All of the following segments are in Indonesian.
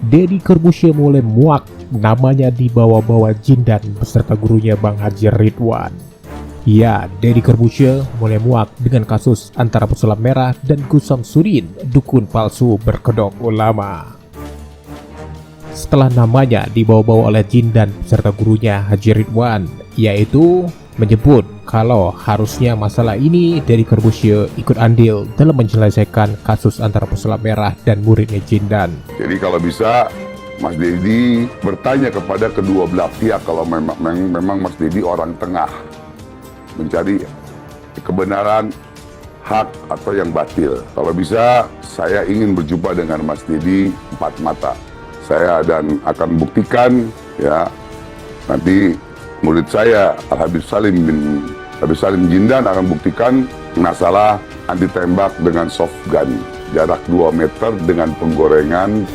Deddy Corbuzier mulai muak namanya dibawa-bawa Jindan beserta gurunya Bang Haji Ridwan. Ya, Deddy Corbuzier mulai muak dengan kasus antara pesulap merah dan Gus Samsudin, dukun palsu berkedok ulama. Setelah namanya dibawa-bawa oleh Jindan beserta gurunya Haji Ridwan, yaitu menyebut kalau harusnya masalah ini Deddy Corbuzier ikut andil dalam menyelesaikan kasus antara pesulap merah dan muridnya Jindan. Jadi kalau bisa Mas Deddy bertanya kepada kedua belah pihak kalau memang Mas Deddy orang tengah mencari kebenaran, hak atau yang batil. Kalau bisa saya ingin berjumpa dengan Mas Deddy empat mata. Saya dan akan buktikan ya nanti murid saya Al-Habib Salim Jindan akan buktikan masalah anti tembak dengan soft gun jarak 2 meter dengan penggorengan.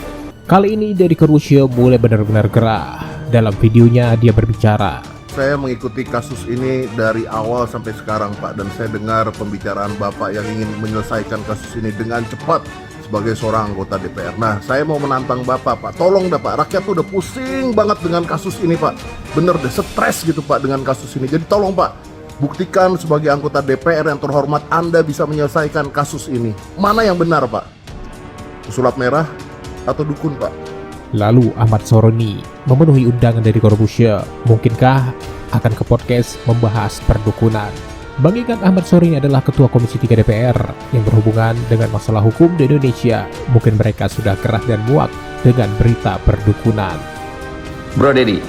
Kali ini Deddy Corbuzier mulai benar-benar gerah. Dalam videonya dia berbicara, saya mengikuti kasus ini dari awal sampai sekarang Pak, dan saya dengar pembicaraan Bapak yang ingin menyelesaikan kasus ini dengan cepat sebagai seorang anggota DPR. Nah, saya mau menantang Bapak, Pak. Tolong dah Pak, rakyat tuh udah pusing banget dengan kasus ini Pak. Bener deh, stres gitu Pak dengan kasus ini. Jadi tolong Pak, buktikan sebagai anggota DPR yang terhormat Anda bisa menyelesaikan kasus ini. Mana yang benar Pak? Pesulap merah atau dukun Pak? Lalu Ahmad Soroni memenuhi undangan Deddy Corbuzier. Mungkinkah akan ke podcast membahas perdukunan? Mengingat Ahmad Soroni adalah Ketua Komisi 3 DPR yang berhubungan dengan masalah hukum di Indonesia, mungkin mereka sudah gerah dan muak dengan berita perdukunan. Bro Deddy,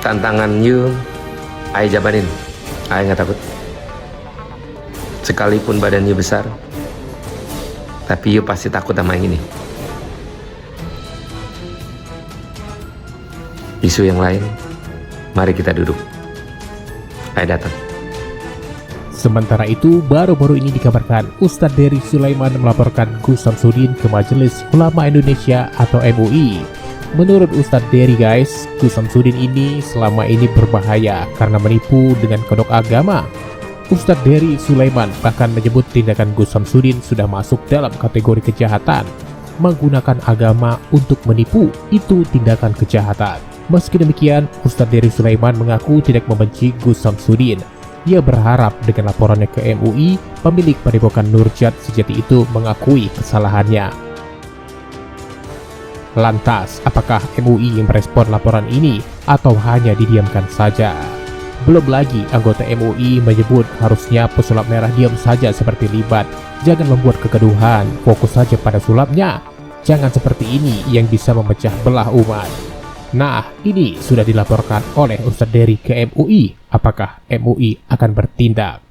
tantangan you, I jabanin, I nggak takut. Sekalipun badan you besar, tapi you pasti takut sama yang ini. Isu yang lain, mari kita duduk. I datang. Sementara itu, baru-baru ini dikabarkan Ustadz Dery Sulaiman melaporkan Gus Samsudin ke Majelis Ulama Indonesia atau MUI. Menurut Ustadz Dery guys, Gus Samsudin ini selama ini berbahaya karena menipu dengan kodok agama. Ustadz Dery Sulaiman bahkan menyebut tindakan Gus Samsudin sudah masuk dalam kategori kejahatan. Menggunakan agama untuk menipu, itu tindakan kejahatan. Meski demikian, Ustadz Dery Sulaiman mengaku tidak membenci Gus Samsudin. Ia berharap dengan laporannya ke MUI, pemilik Padepokan Nurjat Sejati itu mengakui kesalahannya. Lantas, apakah MUI yang merespon laporan ini atau hanya didiamkan saja? Belum lagi, anggota MUI menyebut harusnya pesulap merah diam saja seperti libat. Jangan membuat kegaduhan, fokus saja pada sulapnya. Jangan seperti ini yang bisa memecah belah umat. Nah, ini sudah dilaporkan oleh Ustadz Dery ke MUI. Apakah MUI akan bertindak?